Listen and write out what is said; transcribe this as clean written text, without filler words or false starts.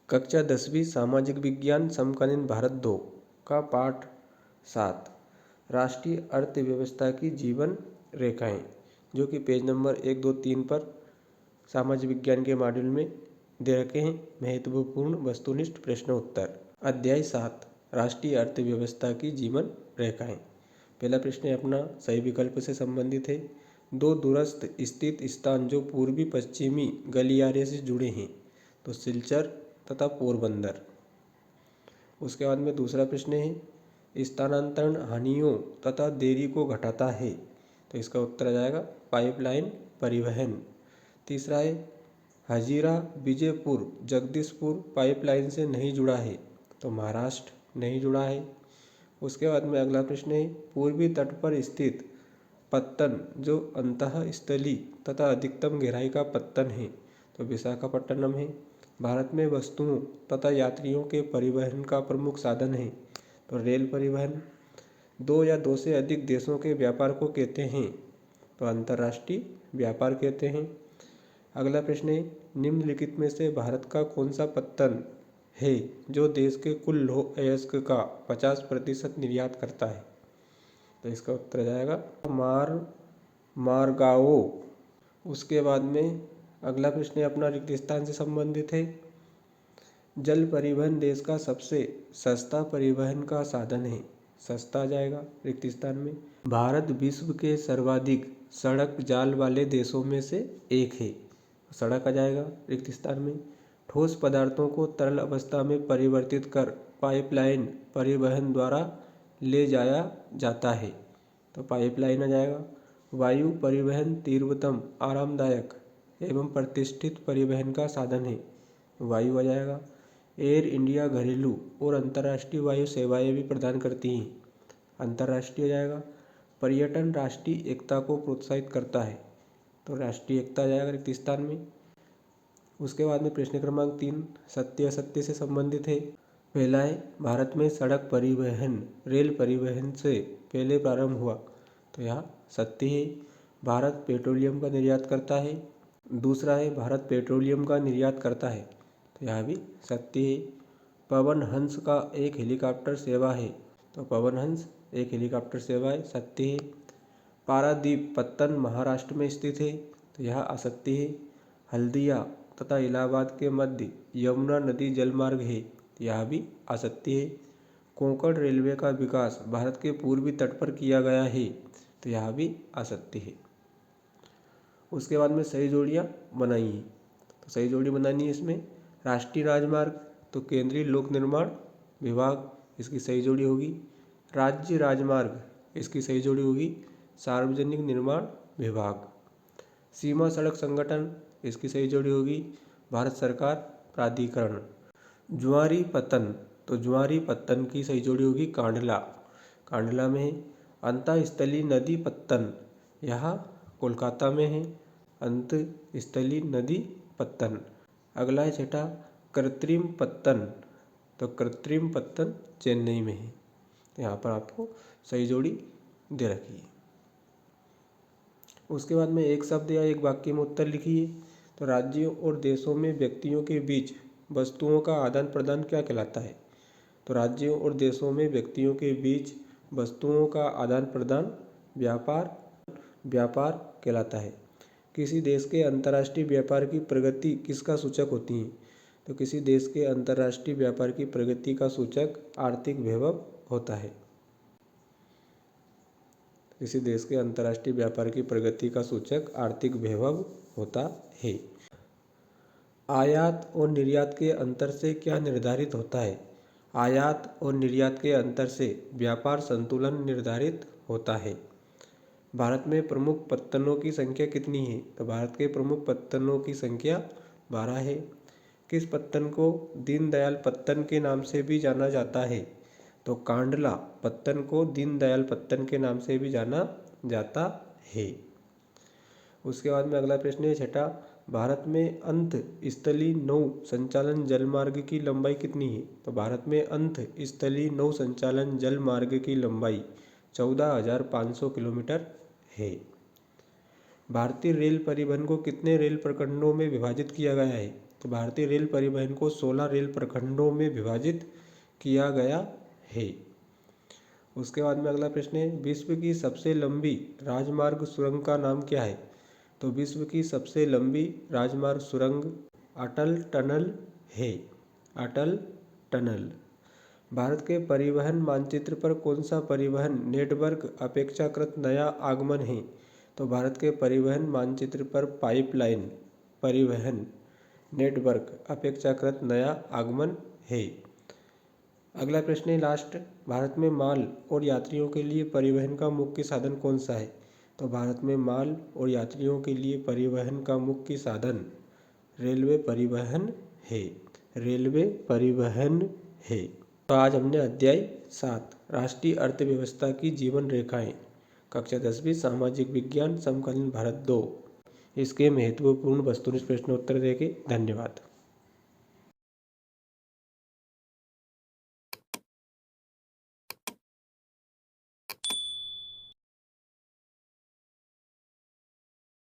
कक्षा 10वीं सामाजिक विज्ञान समकालीन भारत 2 का पाठ 7 राष्ट्रीय अर्थव्यवस्था की जीवन रेखाएं, जो कि पेज नंबर 1, 2, 3 पर सामाजिक विज्ञान के मॉड्यूल में दे रखे हैं। महत्वपूर्ण वस्तुनिष्ठ प्रश्न उत्तर। अध्याय 7 राष्ट्रीय अर्थव्यवस्था की जीवन रेखाएं। पहला प्रश्न अपना सही विकल्प से संबंधित है। दो दूरस्थ स्थित स्थान जो पूर्वी पश्चिमी गलियारे से जुड़े हैं, तो सिलचर तथा पोरबंदर। उसके बाद में दूसरा प्रश्न है स्थानांतरण हानियों तथा देरी को घटाता है, तो इसका उत्तर आ जाएगा पाइपलाइन परिवहन। तीसरा है हजीरा विजयपुर जगदीशपुर पाइपलाइन से नहीं जुड़ा है, तो महाराष्ट्र नहीं जुड़ा है। उसके बाद में अगला प्रश्न है पूर्वी तट पर स्थित पत्तन जो अंतःस्थली तथा अधिकतम गहराई का पत्तन है, तो विशाखापट्टनम है। भारत में वस्तुओं तथा यात्रियों के परिवहन का प्रमुख साधन है, तो रेल परिवहन। दो या दो से अधिक देशों के व्यापार को कहते हैं, तो अंतर्राष्ट्रीय व्यापार कहते हैं। अगला प्रश्न है निम्नलिखित में से भारत का कौन सा पत्तन है जो देश के कुल लौह अयस्क का 50% निर्यात करता है, तो इसका उत्तर जाएगा मारगाओ। उसके बाद में अगला प्रश्न अपना रिक्त स्थान से संबंधित है। जल परिवहन देश का सबसे सस्ता परिवहन का साधन है, सस्ता आ जाएगा रिक्त स्थान में। भारत विश्व के सर्वाधिक सड़क जाल वाले देशों में से एक है, सड़क आ जाएगा रिक्त स्थान में। ठोस पदार्थों को तरल अवस्था में परिवर्तित कर पाइपलाइन परिवहन द्वारा ले जाया जाता है, तो पाइपलाइन आ जाएगा। वायु परिवहन तीव्रतम आरामदायक एवं प्रतिष्ठित परिवहन का साधन है, वायु आ जाएगा। एयर इंडिया घरेलू और अंतर्राष्ट्रीय वायु सेवाएं भी प्रदान करती हैं, अंतर्राष्ट्रीय आ जाएगा। पर्यटन राष्ट्रीय एकता को प्रोत्साहित करता है, तो राष्ट्रीय एकता आ जाएगा रिक्त स्थान में। उसके बाद में प्रश्न क्रमांक 3 सत्य असत्य से संबंधित है। पहला है भारत में सड़क परिवहन रेल परिवहन से पहले प्रारंभ हुआ, तो यहाँ सत्य है। भारत पेट्रोलियम का निर्यात करता है। दूसरा है भारत पेट्रोलियम का निर्यात करता है, तो यहाँ भी सत्य है। पवन हंस का एक हेलीकॉप्टर सेवा है, तो पवन हंस एक हेलीकॉप्टर सेवा है, सत्य है। पारादीप पत्तन महाराष्ट्र में स्थित है, तो यह असत्य है। हल्दिया तथा इलाहाबाद के मध्य यमुना नदी जलमार्ग है, यह भी असत्य है। कोंकण रेलवे का विकास भारत के पूर्वी तट पर किया गया है, तो यह भी असत्य है। उसके बाद में सही जोड़ियाँ बनाई हैं, तो सही जोड़ी बनानी है इसमें। राष्ट्रीय राजमार्ग तो केंद्रीय लोक निर्माण विभाग, इसकी सही जोड़ी होगी। राज्य राजमार्ग इसकी सही जोड़ी होगी सार्वजनिक निर्माण विभाग। सीमा सड़क संगठन इसकी सही जोड़ी होगी भारत सरकार प्राधिकरण। ज्वारी पत्तन तो ज्वारी पत्तन की सही जोड़ी होगी कांडला, कांडला में है। अंतःस्थलीय नदी पत्तन यह कोलकाता में है, अंतःस्थलीय नदी पत्तन। अगला है छठा कृत्रिम पत्तन, तो कृत्रिम पत्तन चेन्नई में है, तो यहाँ पर आपको सही जोड़ी दे रखी है। उसके बाद में एक शब्द या एक वाक्य में उत्तर लिखिए। तो राज्यों और देशों में व्यक्तियों के बीच वस्तुओं का आदान प्रदान क्या कहलाता है, तो राज्यों और देशों में व्यक्तियों के बीच वस्तुओं का आदान प्रदान व्यापार कहलाता है। किसी देश के अंतर्राष्ट्रीय व्यापार की प्रगति किसका सूचक होती है, तो किसी देश के अंतर्राष्ट्रीय व्यापार की प्रगति का सूचक आर्थिक वैभव होता है। किसी देश के अंतर्राष्ट्रीय व्यापार की प्रगति का सूचक आर्थिक वैभव होता है। आयात और निर्यात के अंतर से क्या निर्धारित होता है, आयात और निर्यात के अंतर से व्यापार संतुलन निर्धारित होता है। भारत में प्रमुख पत्तनों की संख्या कितनी है, तो भारत के प्रमुख पत्तनों की संख्या 12 है। किस पत्तन को दीनदयाल पत्तन के नाम से भी जाना जाता है, तो कांडला पत्तन को दीनदयाल पत्तन के नाम से भी जाना जाता है। उसके बाद में अगला प्रश्न है छठा भारत में अंतःस्थलीय नौ संचालन जलमार्ग की लंबाई कितनी है, तो भारत में अंतःस्थलीय नौ संचालन जलमार्ग की लंबाई 14,500 किलोमीटर है। भारतीय रेल परिवहन को कितने रेल प्रखंडों में विभाजित किया गया है, तो भारतीय रेल परिवहन को 16 रेल प्रखंडों में विभाजित किया गया है। उसके बाद में अगला प्रश्न है, विश्व की सबसे लंबी राजमार्ग सुरंग का नाम क्या है? तो विश्व की सबसे लंबी राजमार्ग सुरंग अटल टनल है। अटल टनल। भारत के परिवहन मानचित्र पर कौन सा परिवहन नेटवर्क अपेक्षाकृत नया आगमन है? तो भारत के परिवहन मानचित्र पर पाइपलाइन परिवहन नेटवर्क अपेक्षाकृत नया आगमन है। अगला प्रश्न है लास्ट, भारत में माल और यात्रियों के लिए परिवहन का मुख्य साधन कौन सा है? तो भारत में माल और यात्रियों के लिए परिवहन का मुख्य साधन रेलवे परिवहन है। रेलवे परिवहन है। तो आज हमने अध्याय 7 राष्ट्रीय अर्थव्यवस्था की जीवन रेखाएं कक्षा 10वीं सामाजिक विज्ञान समकालीन भारत 2 इसके महत्वपूर्ण वस्तुनिष्ठ प्रश्नोत्तर देखे। धन्यवाद।